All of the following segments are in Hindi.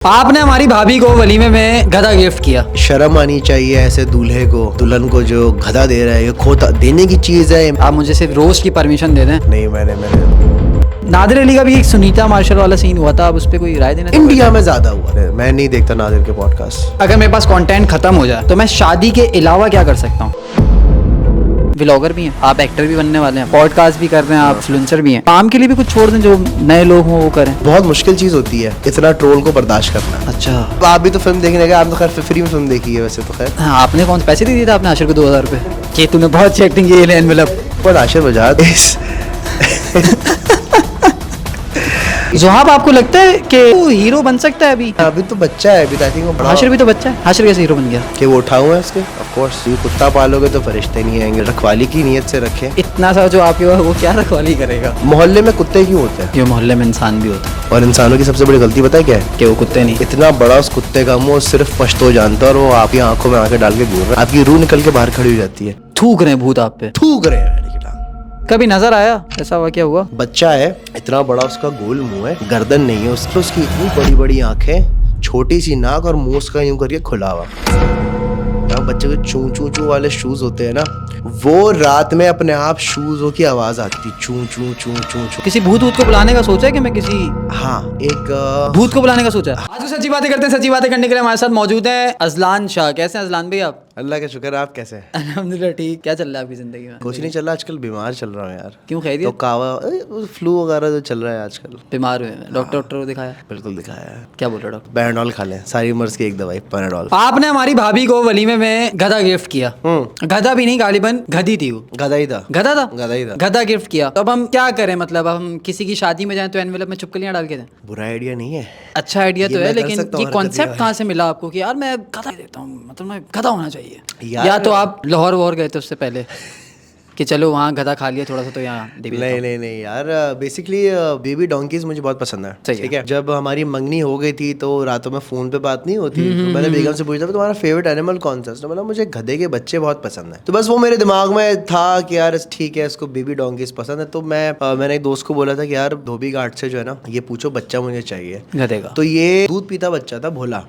आपने हमारी भाभी को वलीमे में गधा गिफ्ट किया। शर्म आनी चाहिए ऐसे दूल्हे को, दुल्हन को जो गधा दे रहा है। ये खोता देने की चीज है। आप मुझे सिर्फ रोज की परमिशन दे दें। नहीं, मैंने नादिर अली का भी एक सुनीता मार्शल वाला सीन हुआ था, आप उस पर कोई राय देना? इंडिया में ज्यादा हुआ। मैं नहीं देखता नादिर के पॉडकास्ट। अगर मेरे पास कंटेंट खत्म हो जाए तो मैं शादी के अलावा क्या कर सकता हूँ? व्लॉगर भी हैं आप, एक्टर भी बनने वाले हैं, पॉडकास्ट भी कर रहे हैं आप, इन्फ्लुएंसर भी हैं। काम के लिए भी कुछ छोड़ दें जो नए लोग हों वो करें। बहुत मुश्किल चीज होती है इतना ट्रोल को बर्दाश्त करना। अच्छा, आप भी तो फिल्म देखने गए, आप तो खैर फ्री में फिल्म देखी है वैसे तो खैर। हाँ, आपने कौन से पैसे दे दिए थे आपने आशिर को 2000 रुपये कि तूने बहुत अच्छी एक्टिंग की है एनवेलप। पर आशिर बजा ज़ुहाब, आपको लगता है कि वो हीरो बन सकता है अभी? अभी तो बच्चा है, अभी आई थिंक वो बड़ा। हाशिर भी तो बच्चा है, हाशिर कैसे हीरो बन गया? कि वो उठाऊं है उसके। ऑफ कोर्स, ये कुत्ता पालोगे तो फरिश्ते नहीं आएंगे। रखवाली की नीयत से रखे। इतना सा जो आपके वो क्या रखवाली करेगा? मोहल्ले में कुत्ते क्यों होते हैं? ये मोहल्ले में इंसान भी होता है और इंसानों की सबसे बड़ी गलती पता है क्या है? कि वो कुत्ते नहीं। इतना बड़ा उस कुत्ते का मुंह सिर्फ पश्तो जानता है और वो आपकी आंखों में आंखें डाल के घूर रहा है। आपकी रूह निकल के बाहर खड़ी हो जाती है। थूक रहे हैं भूत आप पे। थूक रहे हैं। कभी नजर आया ऐसा वाकया हुआ? बच्चा है, इतना बड़ा उसका गोल मुंह है, गर्दन नहीं है उसकी इतनी बड़ी बड़ी आंखें, छोटी सी नाक और मुंह उसका यूं करके खुला हुआ। बच्चे के चू चू चू वाले शूज होते हैं ना, वो रात में अपने आप शूजों की आवाज आती, चू चू चू चू चू। किसी भूत को बुलाने का सोचा है कि मैं किसी हाँ, एक भूत को बुलाने का सोचा है। आज तो सच्ची बातें करते हैं। सच्ची बातें करने के लिए हमारे साथ मौजूद है अजलान शाह। कैसे हैं अजलान भाई आप? अल्लाह का शुक्र, आप कैसे हैं? अल्हम्दुलिल्लाह ठीक। क्या चल रहा है आपकी जिंदगी में? कुछ नहीं चल रहा आजकल, बीमार चल रहा हूँ यार। क्यों, तो खैरियत? कावा फ्लू वगैरह जो चल रहा है आजकल। बीमार हुए? डॉक्टर को दिखाया? बिल्कुल दिखाया है। क्या बोल रहे डॉक्टर? पैराडॉल खा लें, सारी उम्र की एक दवाई पैराडॉल। आपने हमारी भाभी को वलीमे में गधा गिफ्ट किया। गधा भी नहीं, गालिबन गधी थी वो। गधा ही था। गधा था? गधा ही था। गधा गिफ्ट किया तो अब हम क्या करें? मतलब हम किसी की शादी में जाएं तो एनवेलप में चुपकलियां डाल के दें? बुरा आइडिया नहीं है। अच्छा आइडिया ये तो है, मैं कर लेकिन सकता हूँ ये हरकत कॉन्सेप्ट ये कहाँ से मिला आपको कि यार मैं गधा देता हूँ, मतलब मैं गधा होना चाहिए? यार, या तो आप लाहौर वोर गए थे उससे पहले कि चलो वहाँ गधा खा लिया थोड़ा सा तो यहाँ दे भी देता हूँ। नहीं यार, बेसिकली बेबी डोंकीज मुझे बहुत पसंद है। सही है। ठीक है, जब हमारी मंगनी हो गई थी तो रातों में फोन पे बात नहीं होती, तो मैंने बेगम से पूछा तुम्हारा फेवरेट एनिमल कौन सा? तो मतलब मुझे गधे के बच्चे बहुत पसंद है। तो बस वो मेरे दिमाग में था कि यार ठीक है, इसको बेबी डोंकीज पसंद है। तो मैंने एक दोस्त को बोला था कि यार धोबी घाट से जो है ना, ये पूछो बच्चा मुझे चाहिए गधे का। तो ये दूध पीता बच्चा था, भोला।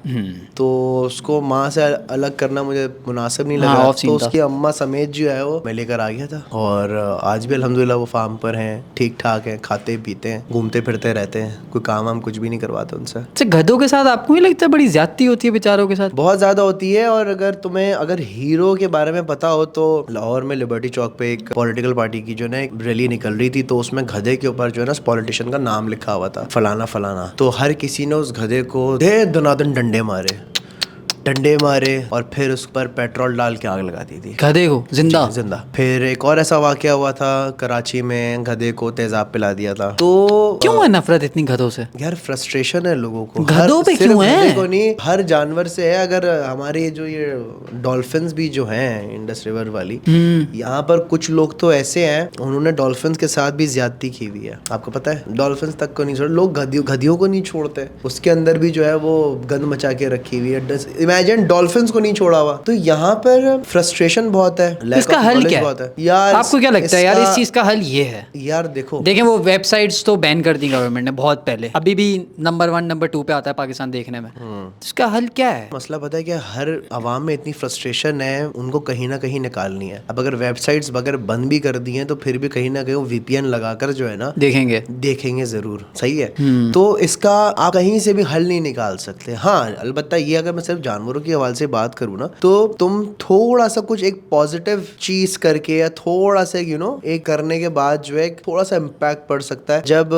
तो उसको माँ से अलग करना मुझे मुनासिब नहीं लगा। हाँ, तो उसकी अम्मा समेत जो है वो मैं लेकर आ गया था, और आज भी अल्हम्दुलिल्लाह वो फार्म पर हैं, ठीक ठाक हैं, खाते पीते हैं, घूमते फिरते रहते हैं। कोई काम हम कुछ भी नहीं करवाते उनसे। अच्छा, गधों के साथ आपको नहीं लगता बड़ी ज्यादती होती है बेचारों के साथ? बहुत ज्यादा होती है। और अगर हीरो के बारे में पता हो तो लाहौर में लिबर्टी चौक पे एक पॉलिटिकल पार्टी की जो है एक रैली निकल रही थी, तो उसमें गधे के ऊपर जो है ना पॉलिटिशियन का नाम लिखा हुआ था, फलाना फलाना। तो हर किसी ने उस गधे को दनादन डंडे मारे और फिर उस पर पेट्रोल डाल के आग लगा दी थी, गधे को जिंदा। फिर एक और ऐसा वाकया हुआ था कराची में, गधे को तेजाब पिला दिया था। तो क्यों है नफरत इतनी गधों से? यार फ्रस्ट्रेशन है लोगों को गधों पे सिर्फ क्यों है? गधे को नहीं, हर जानवर से है। अगर हमारे जो ये डॉल्फिन्स भी जो हैं इंडस रिवर वाली, यहाँ पर कुछ लोग तो ऐसे हैं, उन्होंने डॉल्फिन्स के साथ भी ज्यादती की हुई है। आपको पता है, डॉल्फिन्स तक को नहीं छोड़, लोग गधियों को नहीं छोड़ते, उसके अंदर भी जो है वो गंद मचा के रखी हुई है। इमेजिन डॉल्फिन्स को नहीं छोड़ा हुआ। तो यहाँ पर फ्रस्ट्रेशन बहुत है, इसका हल क्या है यार? आपको क्या लगता है यार इस चीज का हल ये है? यार देखें वो वेबसाइट्स तो बैन कर दी गवर्नमेंट ने बहुत पहले, अभी भी नंबर 1 नंबर 2 पे आता है पाकिस्तान देखने में। इसका हल क्या है? मसला पता है क्या, हर आवाम में इतनी फ्रस्ट्रेशन है, उनको कहीं ना कहीं निकालनी है। अब अगर वेबसाइट्स वगैरह बंद भी कर दी हैं तो फिर भी कहीं ना कहीं वो VPN लगाकर जो है ना देखेंगे जरूर। सही है। तो इसका आप कहीं से भी हल नहीं निकाल सकते। हाँ, अलबत्ता ये, अगर मैं सिर्फ जानवरों की हवाले से बात करूँ ना, तो तुम थोड़ा सा कुछ एक पॉजिटिव चीज करके या थोड़ा सा एक करने के बाद जो है थोड़ा सा इम्पैक्ट पड़ सकता है। जब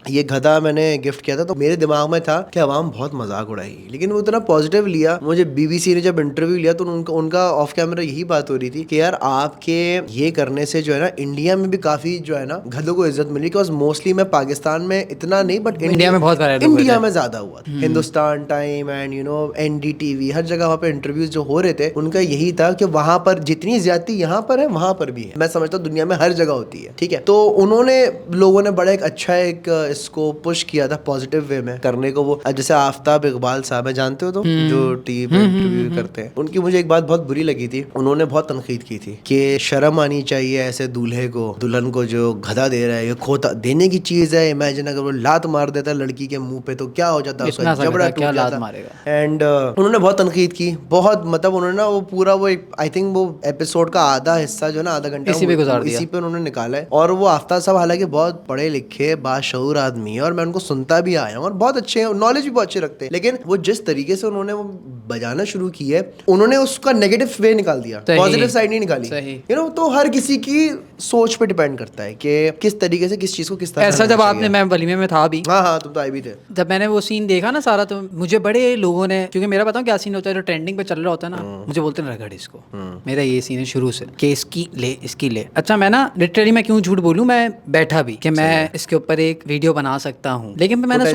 ये गधा मैंने गिफ्ट किया था तो मेरे दिमाग में था कि अवाम बहुत मजाक उड़ाई, लेकिन वो इतना पॉजिटिव लिया। मुझे BBC ने जब इंटरव्यू लिया तो उनका ऑफ कैमरा यही बात हो रही थी कि यार आपके ये करने से जो है ना इंडिया में भी काफी जो है ना गधों को इज्जत मिली। बिकॉज मोस्टली मैं पाकिस्तान में इतना नहीं, बट इंडिया में बहुत इंडिया में ज्यादा हुआ था। हिंदुस्तान टाइम एंड NDTV थी, हर जगह वहाँ पे इंटरव्यूज जो हो रहे थे उनका यही था कि वहाँ पर जितनी ज्यादती यहाँ पर है वहाँ पर भी है। मैं समझता हूँ दुनिया में हर जगह होती है, ठीक है। तो उन्होंने लोगों ने बड़ा एक अच्छा एक इसको पुश किया था पॉजिटिव वे में करने को। वो जैसे आफ्ताब इकबाल साहब है, जानते हो तो, जो टीवी पे इंटरव्यू करते हैं, उनकी मुझे एक बात बहुत बुरी लगी थी। उन्होंने बहुत तनकीद की थी कि शर्म आनी चाहिए ऐसे दूल्हे को, दुल्हन को जो गधा दे रहा है, ये खोता देने की चीज है। इमेजिन अगर वो लात मार देता लड़की के मुंह पे तो क्या हो जाता, उसका जबड़ा टूट जाता। एंड उन्होंने बहुत तनकीद की, बहुत मतलब उन्होंने ना वो पूरा वो आई थिंक वो एपिसोड का आधा हिस्सा जो ना आधा घंटा इसी पे उन्होंने निकाला है। और वो आफ्ताब साहब हालांकि बहुत पढ़े लिखे बाशऊर आदमी है और मैं उनको सुनता भी आया हूँ और बहुत अच्छे हैं, नॉलेज भी बहुत अच्छे रखते हैं, लेकिन वो जिस तरीके से उन्होंने वो बजाना शुरू की है, उन्होंने उसका नेगेटिव वे निकाल दिया, पॉजिटिव साइड नहीं निकाली। यू नो, तो हर किसी की सोच पे डिपेंड करता है कि किस तरीके से किस चीज को किस तरह। ऐसा जब आपने, मैं वलीमे में था भी, हाँ तुम तो आए भी थे, जब मैंने वो सीन देखा ना सारा, तो मुझे बड़े लोगों ने, क्योंकि मेरा बताऊं क्या सीन होता है, जो ट्रेंडिंग पे चल रहा होता है ना, मुझे बोलते हैं रगड़ इसको। मेरा ये सीन है शुरू से कि इसकी ले। अच्छा, मैं ना लिटरली मैं क्यों झूठ बोलूं, मैं बैठा भी कि मैं इसके ऊपर एक वीडियो बना सकता हूँ, लेकिन मैंने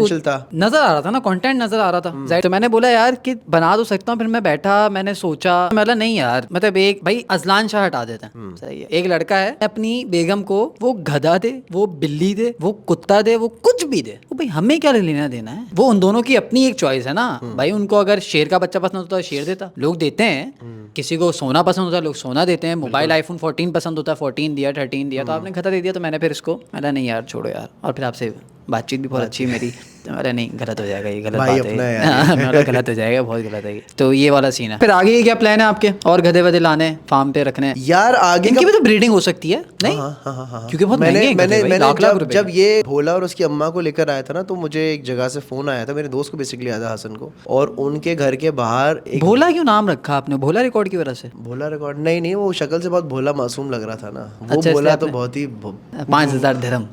नजर आ रहा था ना, कंटेंट नजर आ रहा था, तो मैंने बोला यार कि बना तो सकता हूँ। फिर मैं बैठा, मैंने सोचा, मतलब नहीं यार, मतलब एक भाई अजलान शाह हटा देता है, सही है, एक लड़का है अपनी बेगम को वो गधा दे, वो बिल्ली दे, वो कुत्ता दे, वो कुछ भी दे, वो भाई हमें क्या लेना देना है, वो उन दोनों की अपनी एक चॉइस है ना भाई। उनको अगर शेर का बच्चा पसंद होता है शेर देता, लोग देते हैं। किसी को सोना पसंद होता है, लोग सोना देते हैं। मोबाइल आईफोन 14 पसंद होता है, 14 दिया, 13 दिया, तो आपने गधा दे दिया। तो मैंने फिर इसको, मैंने नहीं यार छोड़ो यार, और फिर आपसे बातचीत भी बहुत अच्छी मेरी, अरे नहीं गलत हो जाएगा, ये गलत बात है, गलत हो जाएगा, बहुत गलत है। तो ये वाला सीन है। फिर आगे क्या प्लान है आपके, और गधे वधे लाने फार्म पे रखने? यार आगे इनकी भी तो ब्रीडिंग हो सकती है नहीं? क्योंकि बहुत महंगे हैं गधे भाई, लाख रुपए। जब ये भोला और उसकी अम्मा को लेकर आया था ना, तो मुझे एक जगह से फोन आया था, मेरे दोस्त को बेसिकली आया था, हसन को, और उनके घर के बाहर भोला क्यों नाम रखा आपने? भोला रिकॉर्ड की वजह से? भोला रिकॉर्ड नहीं, वो शक्ल से बहुत भोला मासूम लग रहा था ना, वो भोला तो बहुत ही 5,000 dirham।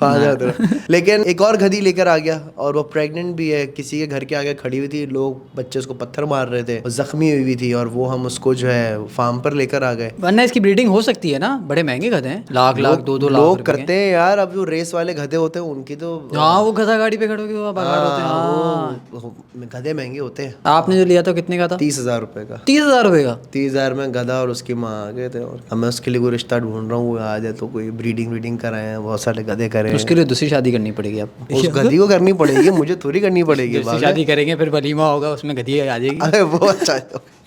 लेकिन एक और गधी लेकर आ गया और वो प्रेग्नेंट भी है, किसी के घर के आगे खड़ी हुई थी, लोग बच्चे उसको पत्थर मार रहे थे, जख्मी हुई भी थी, और वो हम उसको जो है फार्म पर लेकर आ गए। वरना इसकी ब्रीडिंग हो सकती है ना, बड़े महंगे गधे हैं, लाख 2 लाख लोग करते हैं यार। अब जो रेस वाले गधे होते हैं उनकी तो, हाँ वो गधा गाड़ी पे खड़े होते हैं, गधे महंगे होते हैं। आपने जो लिया था कितने का था? 30,000 रुपए का। 30,000 रुपए का? 30,000 में गधा और उसकी माँ आ गए थे, और मैं उसके लिए कोई रिश्ता ढूंढ रहा हूँ, आ जाए तो कोई ब्रीडिंग कराए हैं, बहुत सारे गधे करे। उसके लिए दूसरी शादी करनी पड़ेगी आपको। उस गधी को करनी पड़ेगी, मुझे थोड़ी करनी पड़ेगी। शादी करेंगे फिर वलीमा होगा, उसमें गधी आ जाएगी। अरे वो अच्छा है।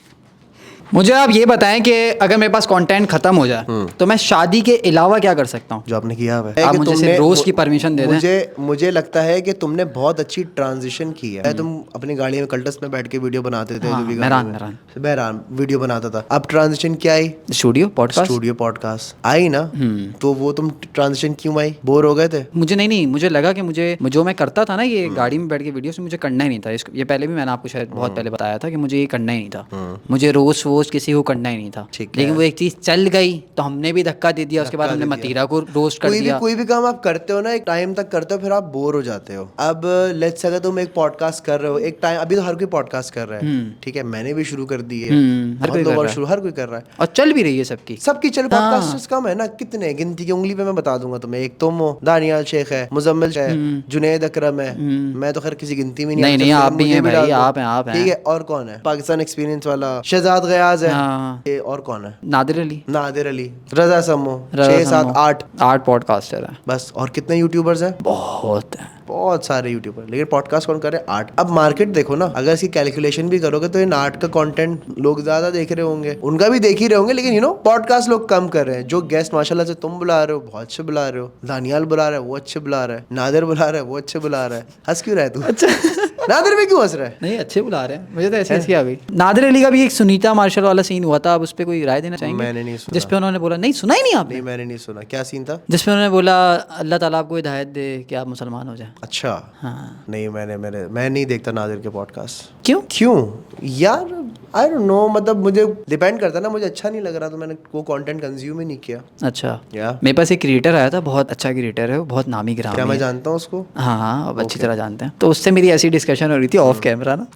मुझे आप ये बताएं कि अगर मेरे पास कंटेंट खत्म हो जाए तो मैं शादी के अलावा क्या कर सकता हूँ? जो आपने किया है, आप मुझे सिर्फ रोज की परमिशन दे दें। मुझे लगता है कि तुमने बहुत अच्छी ट्रांजिशन की है। तुम अपनी गाड़ी में कल्टस में बैठ के वीडियो बनाते थे, बहरान वीडियो बनाता था। अब ट्रांजिशन क्या आई? स्टूडियो पॉडकास्ट आई ना, तो वो तुम ट्रांजिशन क्यों आई? बोर हो गए थे? मुझे नहीं, मुझे लगा कि मुझे जो मैं करता था ना, ये गाड़ी में बैठ के वीडियो से मुझे करना ही नहीं था। ये पहले भी मैंने आपको शायद बहुत पहले बताया था कि मुझे ये करना ही नहीं था, मुझे रोज किसी को करना ही नहीं था। लेकिन वो एक चीज चल गई तो हमने भी धक्का दे दिया, उसके बाद हमने मतीरा को रोस्ट कर दिया। कोई भी काम आप करते हो ना, एक टाइम तक करते हो, फिर आप बोर हो जाते हो। अब लेट्स से अगर तुम एक पॉडकास्ट कर रहे हो, एक टाइम, अभी तो हर कोई पॉडकास्ट कर रहा है, ठीक है, मैंने भी शुरू कर दी है, हर कोई कर रहा है, और चल भी रही है सबकी चल। पॉडकास्ट कम है ना, कितने गिनती की उंगली पे मैं बता दूंगा तुम्हें। एक तुम हो, दानियाल शेख है, मुजम्मिल है, जुनैद अकरम है, मैं तो खैर किसी गिनती में नहीं, आप भी हैं भाई, आप हैं, ठीक है। और कौन है पाकिस्तान एक्सपीरियंस वाला? शहजाद गयाज है, और कौन है? नादिर अली, रजा समो, 6 7 8 पॉडकास्टर है बस। और कितने यूट्यूबर्स हैं? बहुत सारे यूट्यूबर, लेकिन पॉडकास्ट कौन करे? 8। अब मार्केट देखो ना, अगर इसकी कैलकुलेशन भी करोगे तो इन 8 का कंटेंट लोग ज्यादा देख रहे होंगे, उनका भी देख ही रहे होंगे, लेकिन पॉडकास्ट लोग कम कर रहे हैं। जो गेस्ट माशाल्लाह से तुम बुला रहे हो, बहुत अच्छे बुला रहे हो, दानियाल बुला रहा है, वो अच्छे बुला रहा है, नादिर बुला रहा है, वो अच्छे बुला रहा है। हंस क्यों रहा है तू? अच्छा नादिर में क्यों हंस रहा है? नहीं, अच्छे बुला रहे हैं, मुझे तो ऐसे हंसी आ गई। नादिर अली का भी एक सुनीता मार्शल वाला सीन हुआ था, अब उस पर कोई राय देना चाहेंगे? मैंने नहीं सुना। जिसपे उन्होंने बोला, नहीं सुना ही नहीं आपने? नहीं, मैंने नहीं सुना। क्या सीन था? जिसपे उन्होंने बोला अल्लाह ताला आपको हिदायत दे कि आप मुसलमान हो जाए। अच्छा, हाँ। नहीं, मैं नहीं देखता नादिर के पॉडकास्ट। क्यों यार? आई डोंट नो, मतलब मुझे डिपेंड करता ना, मुझे अच्छा नहीं लग रहा तो मैंने वो कंटेंट कंज्यूम ही नहीं किया। अच्छा, मेरे पास एक क्रिएटर आया था, बहुत अच्छा क्रिएटर है, वो बहुत नामी ग्रामी। क्या मैं जानता हूँ उसको? हाँ, अब अच्छी तरह जानते हैं। तो उससे मेरी ऐसी डिस्कशन हो रही थी ऑफ कैमरा ना,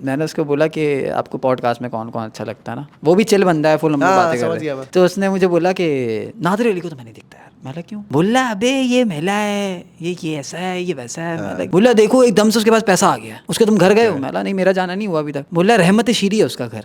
मैंने उसको बोला कि आपको पॉडकास्ट में कौन कौन अच्छा लगता है ना, वो भी चिल बंदा है, फुल हम बातें कर रहे हैं। तो उसने मुझे बोला कि नादिर अली को तो मैंने देखता यार, मैंने क्यों? बोला अबे ये महिला है, ये ऐसा है, ये वैसा है। मैंने बोला देखो एकदम से उसके पास पैसा आ गया, उसके तुम घर गए हो? मैंने नहीं, मेरा जाना नहीं हुआ अभी तक। बोला रहमत शीरी है उसका घर।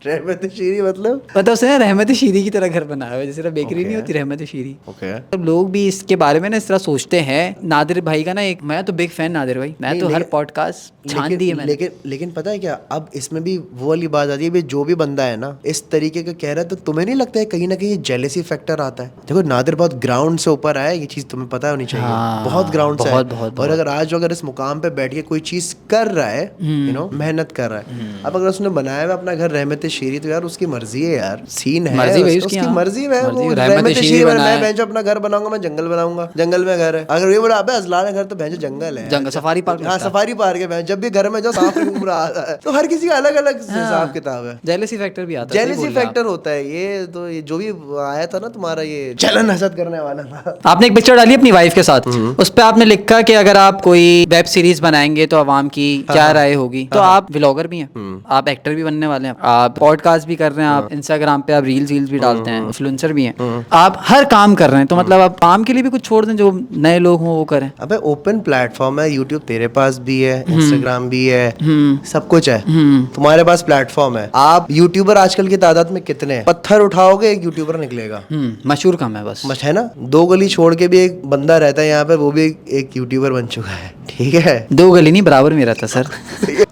रहमत शीरी मतलब? पता उसने रहमत शीरी की तरह घर बनाया हुआ है, जैसे बेकरी नहीं होती रहमत शीरी। ओके। लोग भी इसके बारे में ना इस तरह सोचते हैं। नादिर भाई का ना एक, मैं तो बिग फैन नादिर भाई, मैं तो हर पॉडकास्ट छान दिए मैंने। लेकिन पता है क्या, अब इसमें भी वो वाली बात आती है भी, जो भी बंदा है ना इस तरीके का कह रहा है, तो तुम्हें नहीं लगता है कहीं ना कहीं जेलेसी फैक्टर आता है? देखो नादिर बहुत ग्राउंड से ऊपर आया, ये चीज तुम्हें पता होनी चाहिए। बहुत ग्राउंड से है। और अगर आज अगर इस मुकाम पे बैठ के कोई चीज कर रहा है, मेहनत कर रहा है, अब अगर उसने बनाया हुआ अपना घर रहमत शीरी, तो यार उसकी मर्जी है यार, सीन है, उसकी मर्जी है। वो रहमत शीरी मैं जो अपना घर बनाऊंगा, मैं जंगल बनाऊंगा, जंगल में घर है। अगर ये बोला अबे अजलान घर, तो भैंस जंगल है, जंगल सफारी पार्क। हाँ सफारी पार्क है। जब भी घर में जाओ सांप घूम रहा है। तो हर किसी का अलग अलग हिसाब किताब है। जेलेसी फैक्टर भी आता है, जेलेसी फैक्टर होता है। ये तो ये जो भी आया था ना तुम्हारा, ये चलन हसद करने वाला था। आपने एक पिक्चर डाली अपनी वाइफ के साथ, उस पे आपने लिखा कि अगर आप कोई वेब सीरीज बनाएंगे तो आवाम की क्या राय होगी। तो आप व्लॉगर भी हैं, आप एक्टर भी बनने वाले हैं, आप पॉडकास्ट भी कर रहे हैं, आप इंस्टाग्राम पे आप रील्स भी डालते हैं, इन्फ्लुएंसर भी हैं, आप हर काम कर रहे हैं। तो मतलब आप काम के लिए भी कुछ छोड़ दें, जो नए लोग हों वो करें। अबे ओपन प्लेटफॉर्म है, यूट्यूब तेरे पास भी है, इंस्टाग्राम भी है, सब कुछ है, तुम्हारे पास प्लेटफॉर्म है। आप यूट्यूबर आजकल की तादाद में कितने हैं? पत्थर उठाओगे एक यूट्यूबर निकलेगा। मशहूर कम है बस, है ना। 2 गली छोड़ के भी एक बंदा रहता है यहाँ पे, वो भी एक यूट्यूबर बन चुका है। ठीक है, 2 गली नहीं बराबर में रहता सर।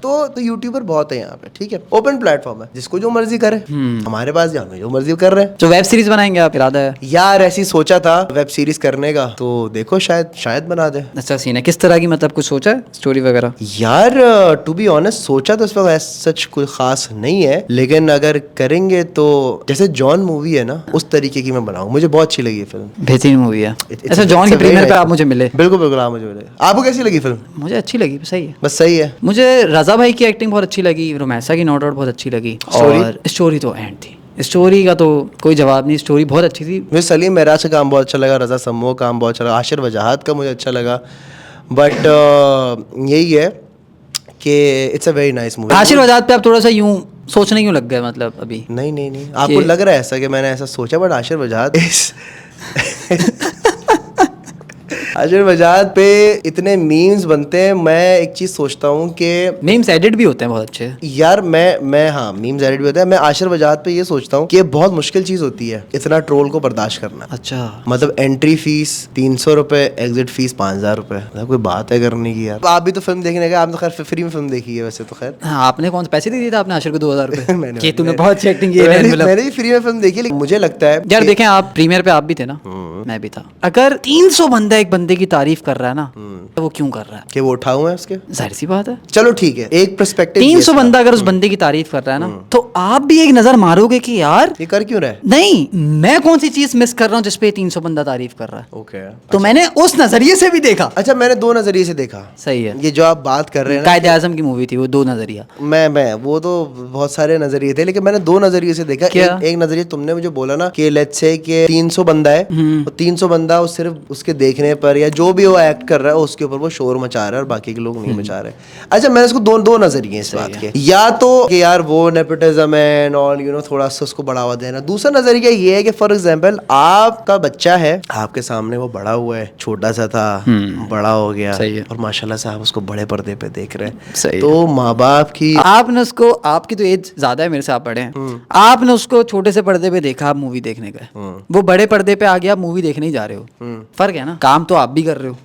तो यूट्यूबर बहुत है यहाँ पे। ठीक है, ओपन प्लेटफॉर्म है, जिसको जो मर्जी करे। हमारे पास हमें जो मर्जी कर रहे हैं। तो वेब सीरीज बनाएंगे आप, इरादा है? यार ऐसी सोचा था वेब सीरीज करने का, तो देखो शायद बना दे। अच्छा सीन है, किस तरह की, मतलब कुछ सोचा है स्टोरी वगैरह? यार टू बी ऑनेस्ट सोचा तो इस वक्त सच कोई खास नहीं है, लेकिन अगर करेंगे तो जैसे जॉन मूवी है ना, उस तरीके की मैं बनाऊं। मुझे बहुत अच्छी लगी ये फिल्म, बेहतरीन मूवी है। अच्छा जॉन के प्रीमियर पे आप मुझे मिले? बिल्कुल आप मुझे मिले। आपको कैसी लगी फिल्म? मुझे अच्छी लगी, सही है, बस सही है। मुझे रजा भाई की एक्टिंग बहुत अच्छी लगी, रोमैसा की नो डाउट बहुत अच्छी लगी, और स्टोरी तो एंड थी। स्टोरी का तो कोई जवाब नहीं, स्टोरी बहुत अच्छी थी। मुझे सलीम मेराज का काम बहुत अच्छा लगा, रजा सम्मो का काम बहुत अच्छा लगा, आशिर वजाहत का मुझे अच्छा लगा। बट यही है कि it's a very nice movie. Ashir वजाहत पे आप थोड़ा सा यूं सोचने क्यों लग गए, मतलब अभी? नहीं आपको लग रहा है ऐसा कि मैंने ऐसा सोचा, बट आशिर वजाहत आशिर वजाहत पे इतने मीम्स बनते हैं। मैं एक चीज सोचता हूँ कि मीम्स एडिट भी होते हैं बहुत अच्छे यार। मैं हाँ मीम्स एडिट भी होते हैं। मैं आशिर वजाहत पे ये सोचता हूँ कि ये बहुत मुश्किल चीज होती है, इतना ट्रोल को बर्दाश्त करना। अच्छा, मतलब एंट्री फीस 300 रुपए, एग्जिट फीस 5000 रुपए, मतलब कोई बात है करने की यार। आप भी तो फिल्म देखने गए, आप तो खैर फ्री में फिल्म देखी है वैसे तो खैर। हाँ, आपने कौन से पैसे दे दिए थे आपने आशिर को? 2000 रुपए मैंने तूने बहुत अच्छी एक्टिंग की है। मैंने भी फ्री में फिल्म देखी, लेकिन मुझे लगता है यार देखें, आप प्रीमियर पे आप भी थे ना, मैं भी था। अगर 300 बंदा एक बंदे की तारीफ कर रहा है ना, तो वो क्यों कर रहा है? कि वो उठाऊं है उसके? जाहिर सी बात है। चलो ठीक है, एक पर्सपेक्टिव 300 बंदा अगर उस बंदे की तारीफ कर रहा है ना, तो आप भी एक नजर मारोगे कि यार ये कर क्यों रहा है? नहीं, मैं कौन सी चीज मिस कर रहा हूँ जिसपे 300 बंदा तारीफ कर रहा है। ओके, तो मैंने उस नजरिए से भी देखा। अच्छा, मैंने 2 नजरिए से देखा। सही है। ये जो आप बात कर रहे हैं ना, कायदे आजम की मूवी थी वो, 2 नजरिया। मैं वो तो बहुत सारे नजरिए थे, लेकिन मैंने 2 नजरिए से देखा। एक नजरिए तुमने मुझे बोला ना कि लेट्स से कि 300 बंदा है, और 300 बंदा वो सिर्फ उसके देखने पर या जो भी वो एक्ट कर रहा है उसके ऊपर वो शोर मचा रहा है और बाकी के लोग नहीं मचा रहे। अच्छा, मैंने इसको दो नजरिए इस बात के, या तो कि यार वो नेपोटिज्म है एंड ऑल, थोड़ा सा उसको बढ़ावा देना। दूसरा नजरिया ये है कि फॉर एग्जांपल आपका बच्चा है, आपके सामने वो बड़ा हुआ है, छोटा सा था, बड़ा हो गया, और माशाल्लाह से आप उसको बड़े पर्दे पे देख रहे हैं। तो माँ बाप की, आपने उसको, आपकी तो एज ज्यादा है मेरे से, आप बड़े हैं, आपने उसको छोटे से पर्दे पे देखा, आप मूवी देखने गए, वो बड़े पर्दे पे आ गया, आप मूवी देखने ही जा रहे हो। फर्क है ना, काम तो आप भी कर रहे हो,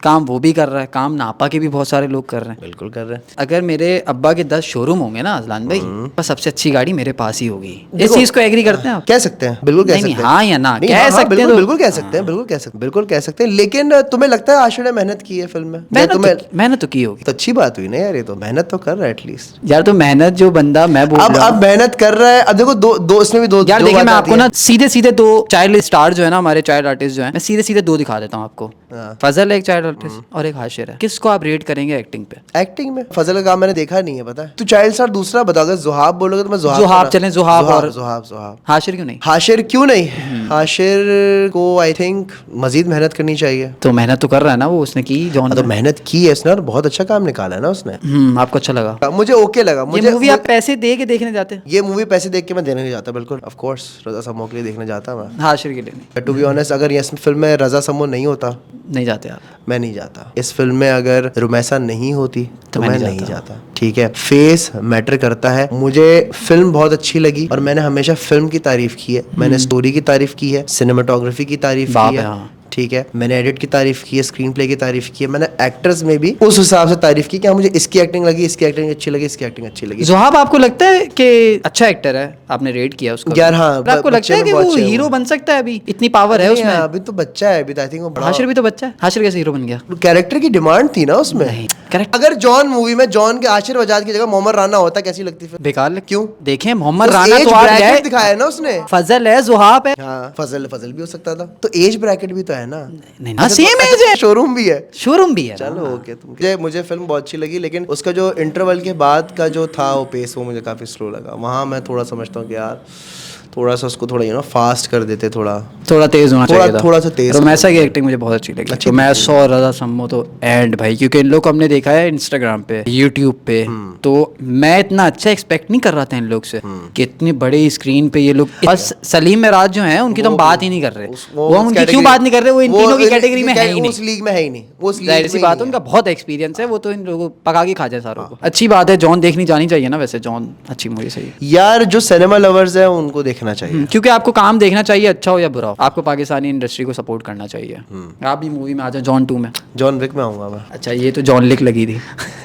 काम वो भी कर रहा है, काम नापा के भी बहुत सारे लोग कर रहे हैं। बिल्कुल कर रहे हैं। अगर मेरे अब्बा के 10 शोरूम होंगे ना अजलान भाई, बस सबसे अच्छी गाड़ी मेरे पास ही होगी। इस चीज को एग्री करते हैं आप? कह सकते हैं, बिल्कुल कह सकते हैं। हाँ या ना कह सकते हैं, बिल्कुल कह सकते हैं, बिल्कुल कह सकते हैं। लेकिन तुम्हें लगता है आशिर ने मेहनत की है फिल्म में? मेहनत तो की होगी, तो अच्छी बात हुई ना यार, ये तो मेहनत तो कर रहा है एटलीस्ट यार। तो मेहनत जो बंदा, मैं बोल रहा हूं अब मेहनत कर रहा है। अब देखो दो इसमें भी दो यार, देखिए मैं आपको ना सीधे 2 चाइल्ड स्टार जो है ना, हमारे चाइल्ड आर्टिस्ट जो है, मैं सीधे 2 दिखा देता हूँ आपको। फजल एक चाइल्ड आर्टिस्ट और एक हाशिर है। किसको आप रेट करेंगे एक्टिंग पे? एक्टिंग में फजल का काम मैंने देखा नहीं है, पता है। तू चाइल्ड स्टार दूसरा बता, अगर जुहाब बोलोगे तो मैं जुहाब चलें, जुहाब और जुहाब। हाशिर क्यों नहीं? हाशिर क्यों नहीं? हाशिर को आई थिंक मजीद मेहनत करनी चाहिए। तो मेहनत तो कर रहा है ना वो, उसने की जॉन, तो मेहनत की है उसने और बहुत अच्छा काम निकाला है ना उसने। आपको अच्छा लगा? मुझे ओके लगा। मुझे मूवी आप पैसे दे के देखने जाते हैं? ये मूवी पैसे देख के मैं देने नहीं जाता, बिल्कुल ऑफ कोर्स। रजा सम्मो के लिए देखने जाता मैं, हाशिर के लिए नहीं। टू बी ऑनेस्ट, अगर इस फिल्म में रजा समो नहीं होता, नहीं जाते आप, मैं नहीं जाता। इस फिल्म में अगर रुमैसा नहीं होती तो मैं नहीं जाता। ठीक है, फेस मैटर करता है। मुझे फिल्म बहुत अच्छी लगी और मैंने हमेशा फिल्म की तारीफ की है, मैंने स्टोरी की तारीफ की है, सिनेमाटोग्राफी की तारीफ की है, ठीक है, मैंने एडिट की तारीफ की है, स्क्रीन प्ले की तारीफ की है, मैंने एक्टर्स में भी उस हिसाब से तारीफ की कि मुझे इसकी एक्टिंग लगी, इसकी एक्टिंग अच्छी लगी, इसकी एक्टिंग अच्छी लगी। ज़ुहाब आपको लगता है कि अच्छा एक्टर है? आपने रेट किया उसको यार? हाँ, आपको लगता है कि वो हीरो बन सकता है? अभी इतनी पावर है उसमें? अभी तो बच्चा है, अभी आई थिंक वो बड़ा। हाशिर भी तो बच्चा है, हाशिर कैसे हीरो बन गया? कैरेक्टर की डिमांड थी ना उसमें। करेक्ट। अगर जॉन मूवी में जॉन के आशिर वजाद की जगह मोहम्मद राना होता, कैसी लगती फिर? बेकार लग। क्यों? देखें मोहम्मद राना तो आज है, दिखाया है ना उसने। फजल है, ज़ुहाब है। हाँ, फजल भी हो सकता था। तो एज ब्रैकेट भी तो है ना। नहीं ना, सेम एज है, शोरूम भी है, शोरूम भी है। चलो ओके। मुझे फिल्म बहुत अच्छी लगी, लेकिन उसका जो इंटरवल के बाद का जो था वो पेस, वो मुझे काफी स्लो लगा। वहाँ मैं थोड़ा समझता हूँ कि यार थोड़ा सा उसको थोड़ा फास्ट कर देते, थोड़ा तेज होना चाहिए था, थोड़ा सा तेज। रुमैसा की एक्टिंग मुझे बहुत अच्छी लगी। रुमैसा और रज़ा सम्मो तो एंड भाई, क्योंकि इन लोग को हमने देखा है इंस्टाग्राम पे, यूट्यूब पे, तो मैं इतना अच्छा एक्सपेक्ट नहीं कर रहा था इन लोग से कि इतनी बड़ी स्क्रीन पे ये लोग। बस सलीम मिराज जो है उनकी तो हम बात ही नहीं कर रहे, वो उनकी क्यों बात नहीं कर रहे? वो इन तीनों की कैटेगरी में है ही नहीं, उस लीग में है ही नहीं, वो जाहिर सी बात है, उनका बहुत एक्सपीरियंस है, वो तो इन लोगों पका के खा जाए सारों को। अच्छी बात है, जॉन देखनी जानी चाहिए ना वैसे, जॉन अच्छी मूवी सही यार। जो सिनेमा लवर्स है उनको देखना चाहिए, क्योंकि आपको काम देखना चाहिए, अच्छा हो या बुरा हो, आपको पाकिस्तानी इंडस्ट्री को सपोर्ट करना चाहिए। आप भी मूवी में आ जाओ, जॉन 2 में। जॉन विक में आऊंगा मैं। अच्छा, ये तो जॉन लिक लगी थी।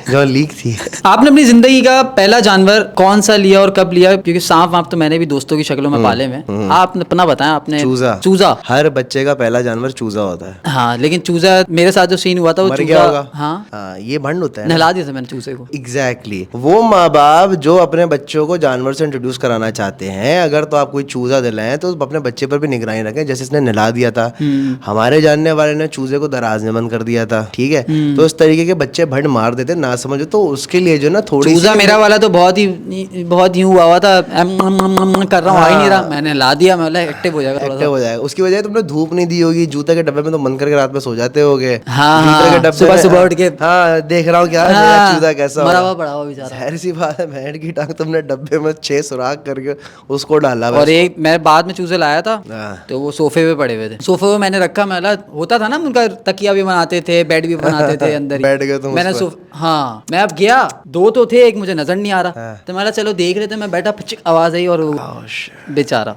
जॉन लीक थी। आपने अपनी जिंदगी का पहला जानवर कौन सा लिया और कब लिया? क्योंकि सांप वाप तो मैंने भी दोस्तों की शक्लों में पाले में। आप अपना बताएं। आपने? चूजा। हर बच्चे का पहला जानवर चूजा होता है। हाँ, लेकिन चूजा मेरे साथ जो सीन हुआ था, वो चूजा होगा। हाँ, ये भंड होता है, नहला दिया था मैंने चूजे को। एग्जैक्टली। वो माँ बाप जो अपने बच्चों को जानवर से इंट्रोड्यूस कराना चाहते हैं, अगर तो आप कोई चूजा दिलाएं तो अपने बच्चे पर भी निगरानी रखें। जैसे इसने नहला दिया था, हमारे जानने वाले ने चूजे को दराज में बंद कर दिया था, ठीक है। तो इस तरीके के बच्चे भंड मार देते ना समझो, तो उसके लिए जो ना थोड़ी चूजा मेरा वाला तो बहुत ही हुआ था, कर रहा हूँ, आ ही नहीं रहा, मैंने ला दिया, मैं बोला एक्टिव हो जाएगा, एक्टिव हो जाएगा। उसकी वजह तुमने धूप नहीं दी होगी, जूते के डब्बे में तो बंद करके रात में सो जाते होगे। हाँ, सुबह सुबह उठ के हाँ देख रहा हूँ क्या चूजा कैसा मरा हुआ पड़ा हुआ बेचारा। जाहिर सी बात है, भेड़ की टांग तुमने डब्बे में 6 सुराख करके उसको डाला। और एक मैं बाद में चूजे लाया था, तो वो सोफे पे पड़े हुए थे, सोफे पे मैंने रखा। मैं होता था ना उनका, तकिया भी बनाते थे, बेड भी बनाते थे अंदर ही। बैठ गए तुम? मैंने हाँ, मैं अब गया, 2 तो थे, एक मुझे नजर नहीं आ रहा, तो मैं चलो देख रहे थे, मैं बैठा, पिचिक आवाज आई और बेचारा,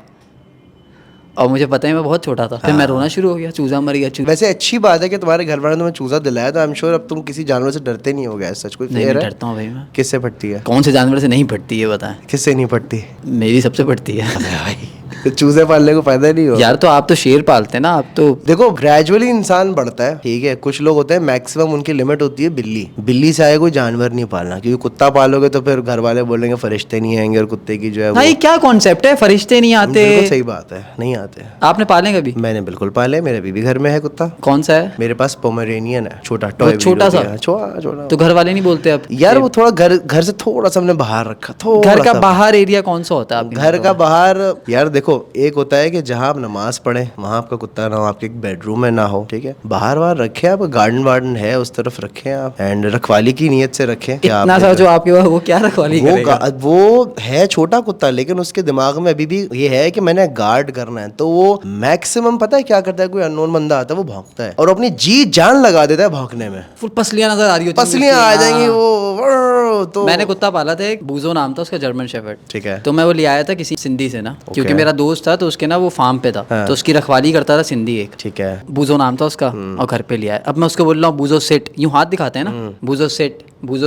और मुझे पता है मैं बहुत छोटा था, फिर मैं रोना शुरू हो गया, चूजा मर गया। वैसे अच्छी बात है कि तुम्हारे घर वालों ने तुम्हें चूजा दिलाया, तो आई एम श्योर अब तुम किसी जानवर से डरते नहीं हो गए। सच कोई नहीं, डरता हूँ भाई मैं। किससे फटती है? कौन से जानवर से नहीं फटती है बताएं? किससे नहीं फटती? मेरी सबसे फटती है भाई। तो चूजे पालने को फायदा नहीं हो यार? तो आप तो शेर पालते हैं ना, आप तो देखो ग्रेजुअली इंसान बढ़ता है, ठीक है। कुछ लोग होते हैं मैक्सिमम उनकी लिमिट होती है बिल्ली से आगे कोई जानवर नहीं पालना, क्योंकि कुत्ता पालोगे तो फिर घर वाले बोलेंगे फरिश्ते नहीं आएंगे, और कुत्ते की जो है भाई क्या कॉन्सेप्ट है, फरिश्ते नहीं आते? बिल्कुल सही बात है, नहीं आते। आपने पाले कभी? मैंने बिल्कुल पाले, मेरे बीबी घर में है कुत्ता। कौन सा है? मेरे पास पोमेरेनियन है, छोटा टॉय, छोटा सा, छोटा। तो घर वाले नहीं बोलते अब? यार वो थोड़ा घर से थोड़ा सा हमने बाहर रखा। घर का बाहर एरिया कौन सा होता है? घर का बाहर यार देखो, एक होता है कि जहाँ आप नमाज पढ़े वहाँ आपका कुत्ता ना हो, आपके एक बेडरूम में ना हो, ठीक है। बाहर रखे आप, गार्डन वार्डन है उस तरफ रखे आप, एंड रखवाली की नियत से रखे। इतना सा जो आपके वो क्या रखवाली करेगा? वो है छोटा कुत्ता, लेकिन उसके दिमाग में अभी भी ये है कि मैंने गार्ड करना है, तो वो मैक्सिमम पता है क्या करता है, कोई अननोन बंदा आता है वो भौंकता है और अपनी जी जान लगा देता है भौंकने में। फुल पसलियां नजर आ रही होती, पसलियां आ जाएंगी वो। तो मैंने कुत्ता पाला था, एक बूजो नाम था उसका, जर्मन शेफर्ड, ठीक है। तो मैं वो ले आया था किसी सिंधी से ना, क्योंकि मेरा दोस्त था तो उसके ना वो फार्म पे था, तो उसकी रखवाली करता था सिंधी एक, ठीक है। बूजो नाम था उसका, और घर पे लिया है। अब मैं उसको बोल रहा हूँ बूजो सेट, यूं हाथ दिखाते हैं ना, बूजो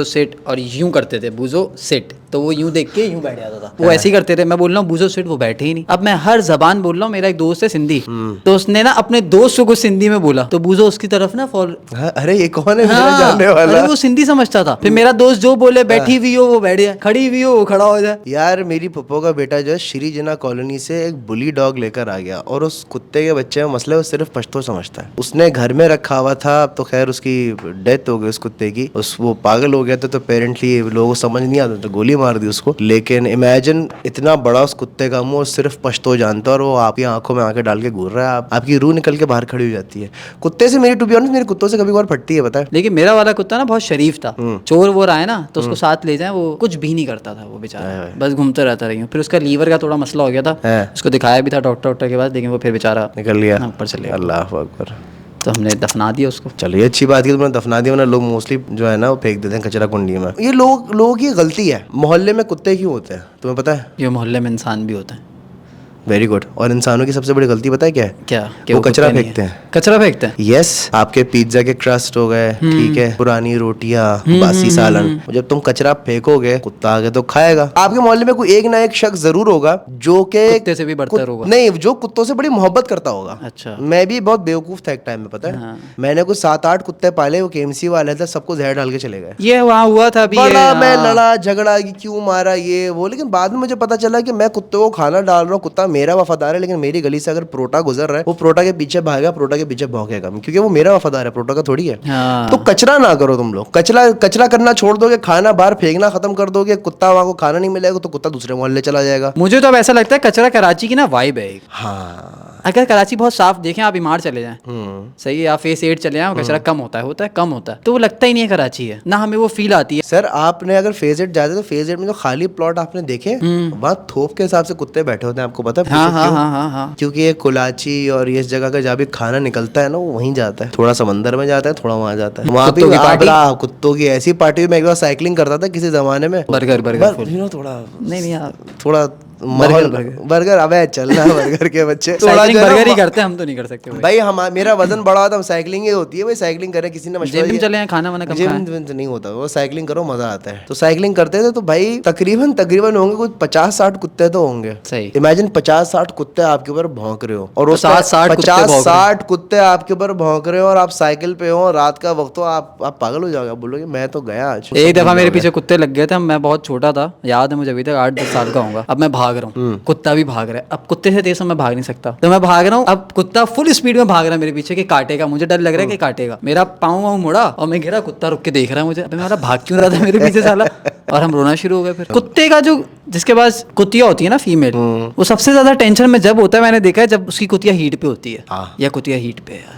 सेट, और यूं करते थे बूजो सेट, तो वो यूं देख के यूं बैठ जाता था, वो ऐसे ही करते थे। मैं बोल रहा हूँ बूजो सेट, वो बैठे ही नहीं। अब मैं हर जबान बोल रहा हूँ, मेरा एक दोस्त है सिंधी, तो उसने ना अपने दोस्त को कुछ सिंधी में बोला, तो बूजो उसकी तरफ ना अरे ये कौन है मेरा जानने वाला? अरे वो सिंधी समझता था। फिर मेरा दोस्त जो बोले, बैठी हुई हो वो बैठ जाए, खड़ी हुई हो वो खड़ा हो जाए। यार मेरी पप्पो का बेटा जो है श्री जिना कॉलोनी से एक बुली डॉग लेकर आ गया, और उस कुत्ते के बच्चे में मसला है वो सिर्फ पश्तो समझता है। उसने घर में रखा हुआ था, अब तो खैर उसकी डेथ हो गई उस कुत्ते की, वो पागल हो गया था, तो पेरेंटली लोगों को समझ नहीं आता तो गोली मार दी उसको। लेकिन इमेजिन इतना बड़ा उस कुत्ते का मुंह, सिर्फ पश्तो जानता है और वो आपकी आंखों में आंखें डाल के घूर रहा है, आपकी रूह निकल के बाहर खड़ी हो जाती है। कुत्ते से मेरी टू बी ऑनेस्ट मेरे कुत्तों से कभी कभार फटती है, पता है। लेकिन मेरा वाला कुत्ता ना बहुत शरीफ था, चोर वो आए ना तो उसको साथ ले जाए, वो कुछ भी नहीं करता था, वो बेचारा बस घूमता रहता रही। फिर उसका लीवर का थोड़ा मसला हो गया था, उसको दिखाया भी था डॉक्टर के पास, लेकिन वो फिर बेचारा निकल लिया, ऊपर चले गया। अल्लाह अकबर। तो हमने दफना दिया उसको। चलिए अच्छी बात की तुमने दफना दिया, वरना लोग मोस्टली जो है ना वो फेंक देते हैं कचरा कुंडी में। ये लोगों की गलती है। मोहल्ले में कुत्ते क्यों होते हैं तुम्हें पता है? ये मोहल्ले में इंसान भी होते हैं। Very good. और इंसानों की सबसे बड़ी गलती पता है क्या है? क्या? वो कचरा फेंकते हैं। कचरा फेंकते हैं? यस, आपके पिज्जा के क्रस्ट हो गए, ठीक है, पुरानी रोटियां, बासी सालन, जब तुम कचरा फेंकोगे कुत्ता आगे तो खाएगा। आपके मोहल्ले में कोई एक ना एक शख्स जरूर होगा जो के कुत्ते से भी बदतर होगा। नहीं, जो कुत्तों से बड़ी मोहब्बत करता होगा। अच्छा। मैं भी बहुत बेवकूफ था एक टाइम में, पता है। मैंने कुछ 7-8 कुत्ते पाले, वो केएमसी वाले थे, सबको जहर डाल के चले गए। ये वहाँ हुआ था अभी, बड़ा मैं लड़ा झगड़ा कि क्यों मारा ये वो, लेकिन बाद में मुझे पता चला कि मैं कुत्ते को खाना डाल रहा हूँ, कुत्ता मेरा वफादार है, लेकिन मेरी गली से अगर प्रोटा गुजर रहा है, वो प्रोटा के पीछे भागेगा, प्रोटा के पीछे भौंकेगा, क्योंकि वो मेरा वफादार है, प्रोटा का थोड़ी है। तो कचरा ना करो तुम लोग। कचरा करना छोड़ दोगे, खाना बाहर फेंकना खत्म कर दोगे, कुत्ता वहां को खाना नहीं मिलेगा तो कुत्ता दूसरे मोहल्ले चला जाएगा। मुझे तो अब ऐसा लगता है कचरा कराची की ना वाइब है एक। हाँ, अगर कराची बहुत साफ देखें, आप बीमार चले जाएं, सही है, आप फेस 8 चले जाएं, कचरा कम होता है कम होता है, तो वो लगता ही नहीं है कराची है, ना हमें वो फील आती है। सर आपने अगर फेज 8 जाते तो फेज 8 में जो खाली प्लॉट आपने देखे, वहाँ थोप के हिसाब से कुत्ते बैठे होते हैं, आपको पता है? हाँ। क्योंकि ये कुलाची और ये जगह का जहाँ भी खाना निकलता है ना, वो वहीं जाता है, थोड़ा समंदर में जाता है, थोड़ा वहाँ जाता है। वहाँ पे कुत्तों की ऐसी पार्टी, मैं एक बार साइकिलिंग करता था किसी जमाने में, बर्गर थोड़ा नहीं थोड़ा बर्गर अबे चलना बर्गर के बच्चे थोड़ा बर्गर ही करते हैं, हम तो नहीं कर सकते भाई। मेरा वजन बड़ा होता है, साइकिलिंग ही होती है भाई। साइकिलिंग करें, किसी ने जिम चले हैं, खाना वाना कम खाएं। जिम नहीं होता, वो साइकिलिंग करो मजा आता है। तो साइकिलिंग करते थे तो भाई तकरीबन होंगे कुछ 50-60 कुत्ते तो होंगे। सही। इमेजिन 50-60 कुत्ते आपके ऊपर भौंक रहे हो, और 50-60 कुत्ते आपके ऊपर भौंक रहे हो, और आप साइकिल पे हो, रात का वक्त हो, आप पागल हो जाओगे, बोलोगे मैं तो गया आज। एक दफा मेरे पीछे कुत्ते लग गए थे, मैं बहुत छोटा था, याद है मुझे अभी तक, 8-10 साल का होगा। अब मैं भाग रहा हूँ, कुत्ता भी भाग रहा है। अब कुत्ते से तेज मैं भाग नहीं सकता, तो मैं भाग रहा हूँ, अब कुत्ता फुल स्पीड में भाग रहा है मेरे पीछे कि काटेगा, मुझे डर लग रहा है कि काटेगा। मेरा पाँव मुड़ा और मैं गिरा, कुत्ता रुक के देख रहा है मुझे, अबे मेरा भाग क्यों रहा था मेरे पीछे साला, और हम रोना शुरू हो गए। फिर कुत्ते का जो जिसके पास कुतिया होती है ना फीमेल, वो सबसे ज्यादा टेंशन में जब होता है, मैंने देखा है, जब उसकी कुतिया हीट पे होती है, या कुतिया हीट पे है।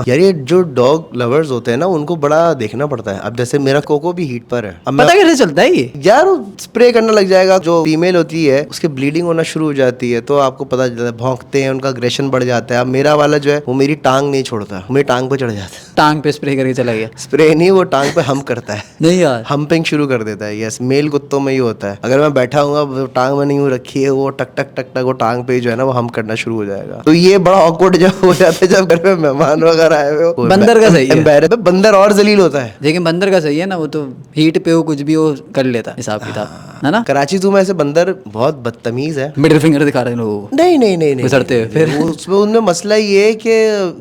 यार ये जो डॉग लवर्स होते हैं ना, उनको बड़ा देखना पड़ता है। अब जैसे मेरा कोको भी हीट पर है, अब पता कैसे चलता है ये? यार स्प्रे करने लग जाएगा, जो फीमेल होती है उसकी ब्लीडिंग होना शुरू हो जाती है, तो आपको पता चलता है, भौंकते हैं, उनका अग्रेशन बढ़ जाता है। अब मेरा वाला जो है वो मेरी टांग नहीं छोड़ता, मेरी टांग पे चढ़ जाता है, टांग पे स्प्रे करके चला गया। स्प्रे नहीं, वो टांग पे हम करता है। नहीं यार, हम्पिंग शुरू कर देता है। यस, मेल कुत्तों में ही होता है। अगर मैं बैठा हूँ, टांग में नहीं हूँ रखी है, वो टक टक टक टक वो टांग पे जो है ना वो हम करना शुरू हो जाएगा। तो ये बड़ा ऑकवर्ड जब हो जाता है, जब घर में मेहमान वगैरह आए हुए हो। बंदर का सही है, बंदर और जलील होता है, लेकिन बंदर का सही है ना, वो तो हीट पे हो, कुछ भी हो कर लेता हिसाब किताब, है ना। कराची ज़ू में ऐसे बंदर बहुत बदतमीज है, मिडिल फिंगर दिखा रहे हैं लोगों को, नहीं गुजरते हुए। फिर उसमें उनमें मसला ये है कि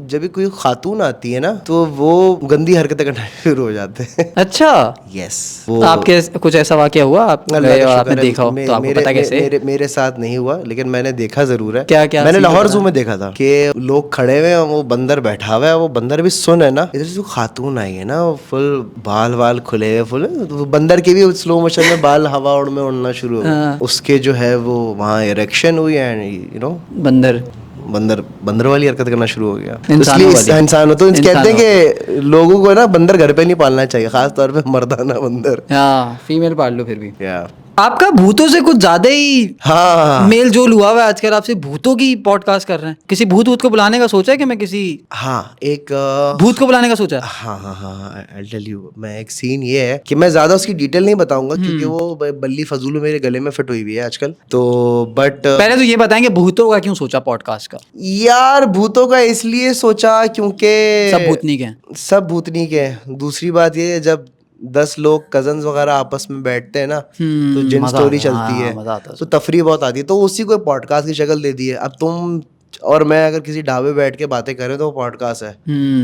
जब भी कोई खातून आती है ना, तो वो गंदी हरकतें करना शुरू हो जाते हैं। अच्छा, यस। तो आपके कुछ ऐसा वाकया हुआ आपने देखा हो तो आपको पता कैसे? मेरे साथ नहीं हुआ, लेकिन मैंने देखा जरूर है। क्या मैंने लाहौर ज़ू में देखा था कि लोग खड़े हुए, वो बंदर बैठा हुआ है, वो बंदर भी सुन है ना, इधर से खातून आई है ना, फुल बाल खुले हुए, फुल बंदर के भी स्लो मोशन में बाल हवा में उड़ना शुरू हो गए। उसके जो है वो वहाँ इरेक्शन हुई, एंड यू नो बंदर वाली हरकत करना शुरू हो गया। इसलिए इंसान तो कहते हैं कि लोगों को ना बंदर घर पे नहीं पालना चाहिए, खास तौर पे मर्दाना बंदर। फीमेल पाल लो फिर भी। आपका भूतों से कुछ ज्यादा ही मेल जोल हुआ है आजकल, आपसे भूतों की पॉडकास्ट कर रहे हैं। किसी भूत को बुलाने का सोचा है कि मैं किसी एक भूत को बुलाने का सोचा है? I'll tell you, मैं एक सीन ये है कि मैं ज्यादा उसकी डिटेल नहीं बताऊंगा, क्योंकि वो बल्ली फजूल मेरे गले में फिट हुई हुई है आजकल। तो बट पहले तो ये बताएंगे भूतों का क्यों सोचा पॉडकास्ट का? यार भूतों का इसलिए सोचा क्योंकि सब भूतनी के हैं। दूसरी बात ये है, जब 10 लोग कजन्स वगैरह आपस में बैठते हैं ना, तो जिन स्टोरी चलती है, तो तफरी बहुत आती है, तो उसी को पॉडकास्ट की शक्ल दे दी है। अब तुम और मैं अगर किसी ढाबे बैठ के बातें करें तो वो पॉडकास्ट है।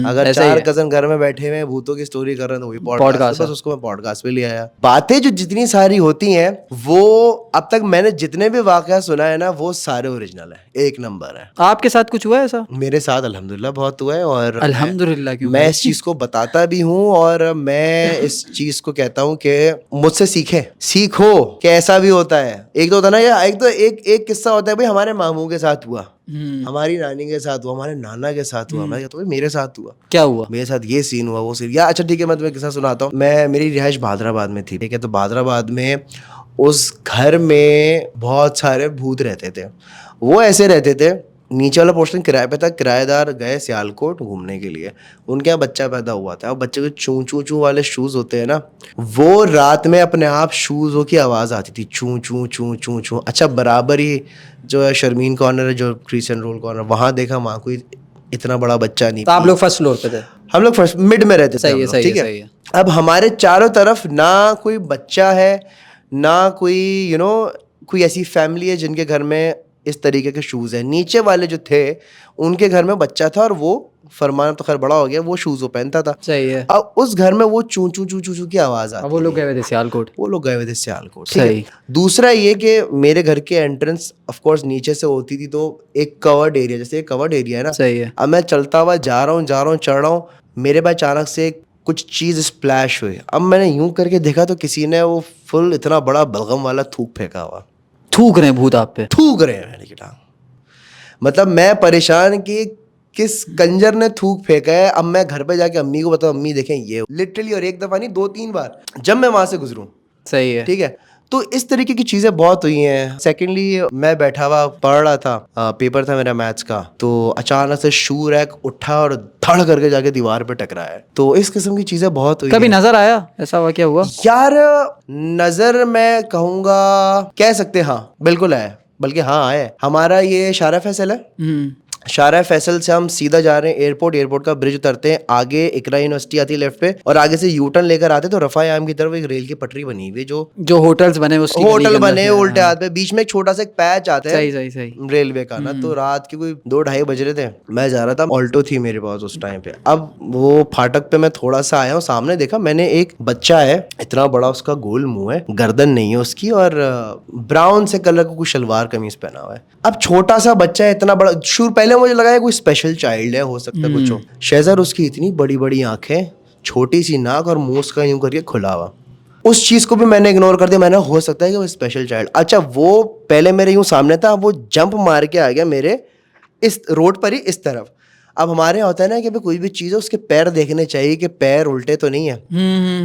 अगर ऐसा ही 4 है। कजन घर में बैठे हुए हैं भूतों की स्टोरी कर रहे हैं तो वही पॉडकास्ट पॉडकास्ट है, है। बस उसको मैं पॉडकास्ट पे ले आया। बातें जो जितनी सारी होती हैं वो अब तक मैंने जितने भी वाकया सुना है ना वो सारे ओरिजिनल है, एक नंबर है। आपके साथ कुछ हुआ है ऐसा? मेरे साथ अल्हम्दुलिल्लाह बहुत हुआ है और अल्हम्दुलिल्लाह क्यों मैं भाई? इस चीज को बताता भी हूँ और मैं इस चीज को कहता हूँ कि मुझसे सीखो कैसा भी होता है। एक तो होता है ना यार, एक तो एक किस्सा होता है भाई हमारे मामू के साथ हुआ, हमारी नानी के साथ हुआ, हमारे नाना के साथ हुआ। मैं कहता हूँ मेरे साथ हुआ, क्या हुआ? मेरे साथ ये सीन हुआ, वो सीन। या अच्छा ठीक है, मैं तुम्हें किस्सा सुनाता हूँ। मेरी रिहाइश भादराबाद में थी, ठीक है। तो भादराबाद में उस घर में बहुत सारे भूत रहते थे। वो ऐसे रहते थे, नीचे वाला पोर्शन किराए पे था, किराएदार गए सियालकोट घूमने के लिए, उनके यहाँ बच्चा पैदा हुआ था। और बच्चे के चू चू चू वाले शूज होते हैं ना, वो रात में अपने आप शूज़ों की आवाज़ आती थी, चू चू चू चू चू। अच्छा बराबर ही जो है शर्मीन कॉर्नर है, जो क्रिश्चियन रोल कॉर्नर, वहाँ देखा, वहाँ कोई इतना बड़ा बच्चा नहीं। तो आप लोग फर्स्ट फ्लोर पे थे? हम लोग फर्स्ट मिड में रहते थे हम लोग, ठीक है। सही है। अब हमारे चारों तरफ ना कोई बच्चा है, ना कोई कोई ऐसी फैमिली है जिनके घर में इस तरीके के शूज़ हैं। नीचे वाले जो थे उनके घर में बच्चा था और वो फरमान तो खैर बड़ा हो गया, वो शूज़ वो पहनता था। सही है। अब उस घर में वो चू चू चू चू चू की आवाज़ आती अब वो लोग थी। गए हुए थे सियालकोट? वो लोग गए हुए थे सियालकोट, ठीक है। सही। दूसरा ये कि मेरे घर के एंट्रेंस ऑफ कोर्स नीचे से होती थी, तो एक कवर्ड एरिया, जैसे एक कवर्ड एरिया है ना। सही है। अब मैं चलता हुआ जा रहा हूँ चढ़ रहा हूँ, मेरे पास अचानक से कुछ चीज़ स्प्लैश हुई। अब मैंने यूं करके देखा तो किसी ने वो फुल इतना बड़ा बलगम वाला थूक फेंका हुआ। थूक रहे हैं भूत आप पे? थूक रहे हैं मैंने की टांग। मतलब मैं परेशान कि किस कंजर ने थूक फेंका है। अब मैं घर पे जाके अम्मी को बताऊं, अम्मी देखें ये लिटरली, और एक दफा नहीं 2-3 बार जब मैं वहां से गुजरूं, सही है। ठीक है। तो इस तरीके की चीजें बहुत हुई हैं। सेकेंडली मैं बैठा हुआ पढ़ रहा था, पेपर था मेरा मैथ्स का, तो अचानक से शू रैक उठा और धड़ करके जाके दीवार पे टकराया है। तो इस किस्म की चीजें बहुत हुई कभी हैं। नजर आया ऐसा हुआ? क्या हुआ यार नजर मैं कहूंगा कह सकते हाँ बिल्कुल है, बल्कि हाँ है। हमारा ये शारा फैसल है, शारा फैसल से हम सीधा जा रहे हैं एयरपोर्ट का ब्रिज उतरते हैं, आगे इकरा यूनिवर्सिटी आती है लेफ्ट पे, और आगे से यू टर्न लेकर आते तो रफा याम की तरफ एक रेल की पटरी बनी हुई है, जो होटल्स बने उसकी होटल बने उल्टे हाथ पे, बीच में एक छोटा सा एक पैच आता है सही रेलवे का ना। तो रात के कोई 2-2:30 बज रहे थे, मैं जा रहा था, ऑल्टो थी मेरे पास उस टाइम पे। अब वो फाटक पे मैं थोड़ा सा आया हूँ, सामने देखा मैंने एक बच्चा है, इतना बड़ा उसका गोल मुंह है, गर्दन नहीं है उसकी, और ब्राउन से कलर का कुछ शलवार कमीज पहना हुआ है। अब छोटा सा बच्चा है, इतना बड़ा, शुरू पहले मुझे लगा कोई स्पेशल चाइल्ड है, हो सकता है कुछ हो। शेजर उसकी इतनी बड़ी बड़ी आंखें, छोटी सी नाक और मुंह उसका यूं करके खुला हुआ। उस चीज को भी मैंने इग्नोर कर दिया, मैंने हो सकता है कि वो स्पेशल चाइल्ड। अच्छा वो पहले मेरे यूं सामने था, वो जंप मार के आ गया मेरे इस रोड पर ही इस तरफ। अब हमारे यहाँ होता है ना कि कोई भी चीज़ है उसके पैर देखने चाहिए कि पैर उल्टे तो नहीं है,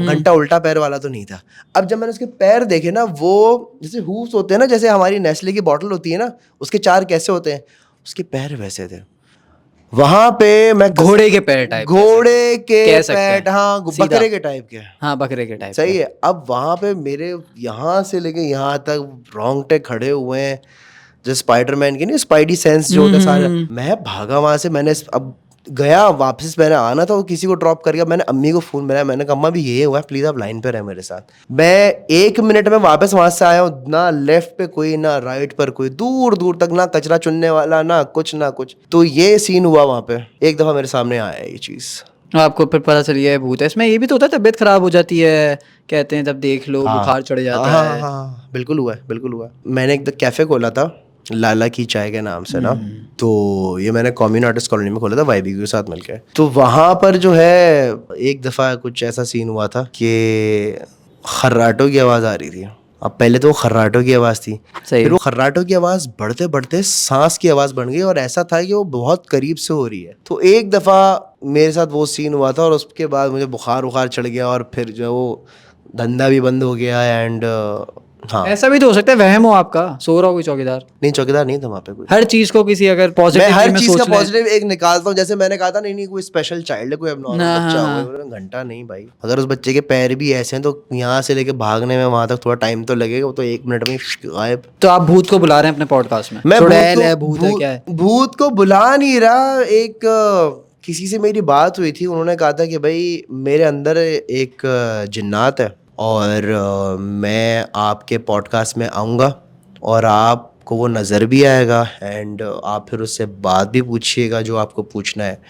घंटा उल्टा पैर वाला तो नहीं था। अब जब मैंने उसके पैर देखे ना, वो जैसे हूप्स होते हैं ना, जैसे हमारी नेस्ले की बॉटल होती है ना, उसके 4 कैसे होते हैं, उसके पैर वैसे थे। वहां पे मैं घोड़े के पैर टाइप, घोड़े के पैर, हाँ बकरे के टाइप के, हाँ बकरे के टाइप, सही है। अब वहां पे मेरे यहाँ से लेके यहाँ तक रोंगटे खड़े हुए हैं, जो स्पाइडरमैन की नहीं, स्पाइडी सेंस जो होता है सारा। मैं भागा वहां से, मैंने अब गया वापस, मैंने आना था, वो किसी को ड्रॉप कर गया। मैंने अम्मी को फोन मिलाया, मैंने कहा अम्मा भी ये हुआ है, प्लीज आप लाइन पे रहे मेरे साथ। मैं 1 मिनट में वापस वहां से आया हूँ, ना लेफ्ट पे कोई, ना राइट पर कोई, दूर दूर तक ना कचरा चुनने वाला, ना कुछ ना कुछ। तो ये सीन हुआ वहां पे, एक दफा मेरे सामने आया ये चीज। आपको फिर पता चल गया है भूत है। इसमें ये भी तो होता है तबीयत खराब हो जाती है, कहते हैं जब देख लो बुखार चढ़ जाता है। हाँ बिल्कुल हुआ है, बिल्कुल हुआ है। मैंने एक कैफे खोला था लाला की चाय के नाम से ना, तो ये मैंने कॉम्यून आर्टिस्ट कॉलोनी में खोला था वाईबी के साथ मिलकर। तो वहाँ पर जो है एक दफ़ा कुछ ऐसा सीन हुआ था कि खर्राटों की आवाज़ आ रही थी। अब पहले तो वो खर्राटों की आवाज़ थी, फिर वो खर्राटों की आवाज़ बढ़ते बढ़ते सांस की आवाज़ बन गई, और ऐसा था कि वो बहुत करीब से हो रही है। तो एक दफ़ा मेरे साथ वो सीन हुआ था, और उसके बाद मुझे बुखार चढ़ गया, और फिर जो वो धंधा भी बंद हो गया। एंड हाँ, ऐसा भी तो हो सकता है वहम हो आपका, सो रहा हो कोई चौकीदार। नहीं चौकीदार नहीं था वहाँ पे कोई। हर चीज को किसी अगर पॉजिटिव, मैं हर चीज का पॉजिटिव एक निकालता हूँ। जैसे मैंने कहा था नहीं कोई स्पेशल चाइल्ड है, कोई एबनॉर्मल बच्चा हुआ, घंटा नहीं भाई। अगर उस बच्चे के पैर भी ऐसे हैं तो यहाँ से लेके भागने में वहां तक थोड़ा टाइम तो लगेगा, वो तो 1 मिनट में गायब। तो आप भूत को बुला रहे हैं अपने पॉडकास्ट में? मैं भूत को बुला नहीं रहा। एक किसी से मेरी बात हुई थी, उन्होंने कहा था कि भाई मेरे अंदर एक जिन्नात है, और मैं आपके पॉडकास्ट में आऊँगा और आप आपको वो नज़र भी आएगा एंड आप फिर उससे बात भी पूछिएगा जो आपको पूछना है।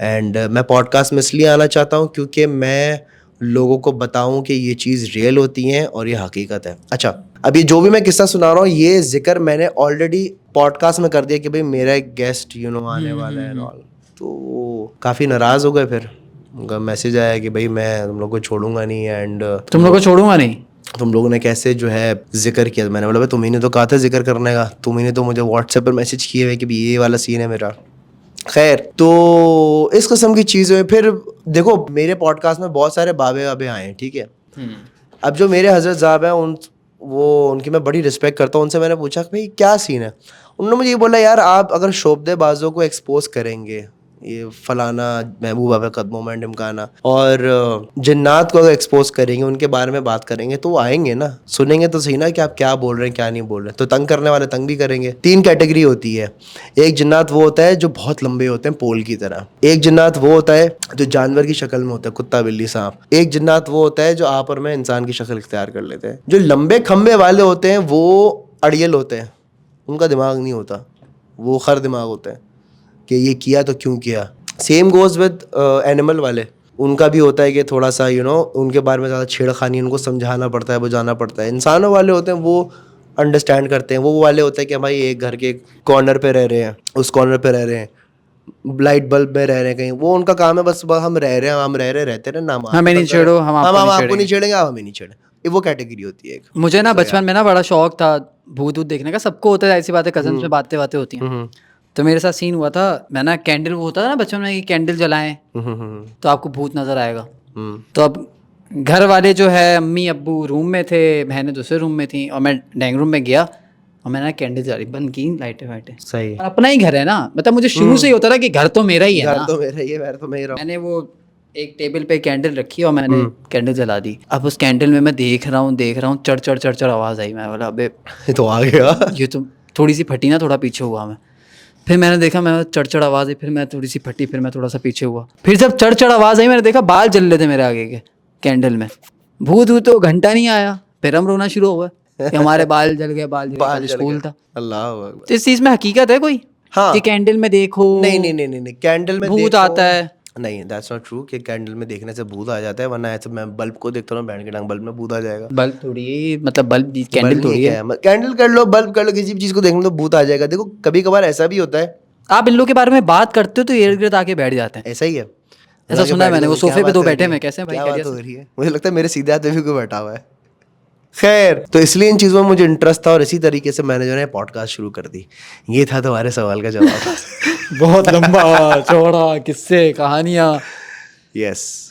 एंड मैं पॉडकास्ट में इसलिए आना चाहता हूँ क्योंकि मैं लोगों को बताऊं कि ये चीज़ रियल होती है और ये हकीकत है। अच्छा, अभी जो भी मैं किस्सा सुना रहा हूँ ये जिक्र मैंने ऑलरेडी पॉडकास्ट में कर दिया कि भाई मेरा एक गेस्ट आने वाला है ऑल, तो काफ़ी नाराज़ हो गए। फिर उनका मैसेज आया कि भाई मैं तुम लोग को छोड़ूंगा नहीं एंड तुम लोग को छोड़ूंगा नहीं, तुम लोगों ने कैसे जो है जिक्र किया। मैंने बोला भाई तुम ही ने तो कहा था जिक्र करने का, तुम ही ने तो मुझे व्हाट्सएप पर मैसेज किए हुए कि भाई ये वाला सीन है मेरा। खैर, तो इस किस्म की चीज़ें। फिर देखो मेरे पॉडकास्ट में बहुत सारे बाबे वाबे आए हैं, ठीक है। अब जो मेरे हजरत साहब हैं उनकी मैं बड़ी रिस्पेक्ट करता हूँ। उनसे मैंने पूछा कि भाई क्या सीन है। उन्होंने मुझे ये बोला यार आप अगर शोबदेबाजों को एक्सपोज करेंगे, ये फलाना महबूब है कदमों में ढिमकाना, और जिन्नात को अगर एक्सपोज करेंगे, उनके बारे में बात करेंगे, तो वो आएंगे ना, सुनेंगे तो सही ना कि आप क्या बोल रहे हैं क्या नहीं बोल रहे हैं। तो तंग करने वाले तंग भी करेंगे। 3 कैटेगरी होती है। एक जिन्नात वो होता है जो बहुत लंबे होते हैं पोल की तरह। एक जिन्नात वो होता है जो जानवर की शक्ल में होता है, कुत्ता बिल्ली सांप। एक जिन्नात वो होता है जो आप और मैं इंसान की शक्ल इख्तियार कर लेते हैं। जो लंबे खंबे वाले होते हैं वो अड़ियल होते हैं, उनका दिमाग नहीं होता, वो खर दिमाग होते हैं कि ये किया तो क्यों किया। सेम गोज विद एनिमल वाले, उनका भी होता है कि थोड़ा सा उनके बारे में ज़्यादा छेड़खानी, उनको समझाना पड़ता है, बुझाना पड़ता है। इंसानों वाले होते हैं वो अंडरस्टैंड करते हैं। वो वाले होते हैं कि भाई एक घर के कॉर्नर पे रह रहे हैं, उस कॉर्नर पे रह रहे हैं, लाइट बल्ब में रह रहे हैं कहीं, वो उनका काम है बस हम रह रहे हैं, हम रह रहे रहते हैं ना, हमें नहीं छेड़ो, हम आपको नहीं छेड़ेंगे, आप हमें नहीं छेड़े। ये वो कैटेगरी होती है एक। मुझे ना बचपन में ना बड़ा शौक था भूत वूत देखने का, सबको होता है, ऐसी बातें कजन में बातें होती हैं। तो मेरे साथ सीन हुआ था, मैं ना कैंडल, वो होता था ना बचपन में कि कैंडल जलाएं तो आपको भूत नजर आएगा। तो अब घर वाले जो है अम्मी अब्बू रूम में थे, बहनें दूसरे रूम में थी, और मैं डाइनिंग रूम में गया और मैंने कैंडल जलाई, बंद की, लाइटें वाइटें। सही, अपना ही घर है ना, मतलब मुझे शुरू से ही होता था कि घर तो मेरा ही है ना, तो मेरा ही है, तो मेरा। मैंने वो एक टेबल पे कैंडल रखी और मैंने कैंडल जला दी। अब उस कैंडल में मैं देख रहा हूँ चढ़ चढ़ आवाज़ आई। मैं बोला अबे ये तो आ गया, ये तो थोड़ी सी फटी ना, थोड़ा पीछे हुआ मैं। फिर मैंने देखा, मैं चढ़ आवाज़ आई, फिर मैं थोड़ी सी फटी, फिर मैं थोड़ा सा पीछे हुआ। फिर जब चढ़ आवाज़ आई मैंने देखा बाल जल रहे थे मेरे आगे के कैंडल में। भूत तो घंटा नहीं आया, फिर हम रोना शुरू हुआ कि हमारे बाल जल गए, स्कूल था। अल्लाह अकबर। तो इस चीज़ में हकीकत है कोई? हाँ, कि कैंडल में देखो, नहीं, कैंडल में भूत आता है? नहीं, दैट्स नॉट ट्रू कि कैंडल में देखने से भूत आ जाता है। वरना ऐसे मैं बल्ब को देखता हूँ, बैंड के डांग बल्ब में भूत आ जाएगा। बल्ब थोड़ी, मतलब बल्ब कैंडल थोड़ी है। कैंडल कर लो, बल्ब कर लो, किसी भी चीज़ को देखने तो भूत आ जाएगा। देखो कभी कभार ऐसा भी होता है, आप इन लोगों के बारे में बात करते हो तो इर्द गिर्द आके बैठ जाते हैं। ऐसा ही है, ऐसा सुना है मैंने। वो सोफे पे 2 बैठे हैं, कैसे हैं भाई, क्या बात हो रही है? मुझे लगता है मेरे सीधे हाथ में भी कोई बैठा हुआ है। खैर, तो इसलिए इन चीज़ों में मुझे इंटरेस्ट था और इसी तरीके से मैंने जो है पॉडकास्ट शुरू कर दी। ये था तुम्हारे सवाल का जवाब। बहुत लंबा चौड़ा किस्से कहानियाँ। यस।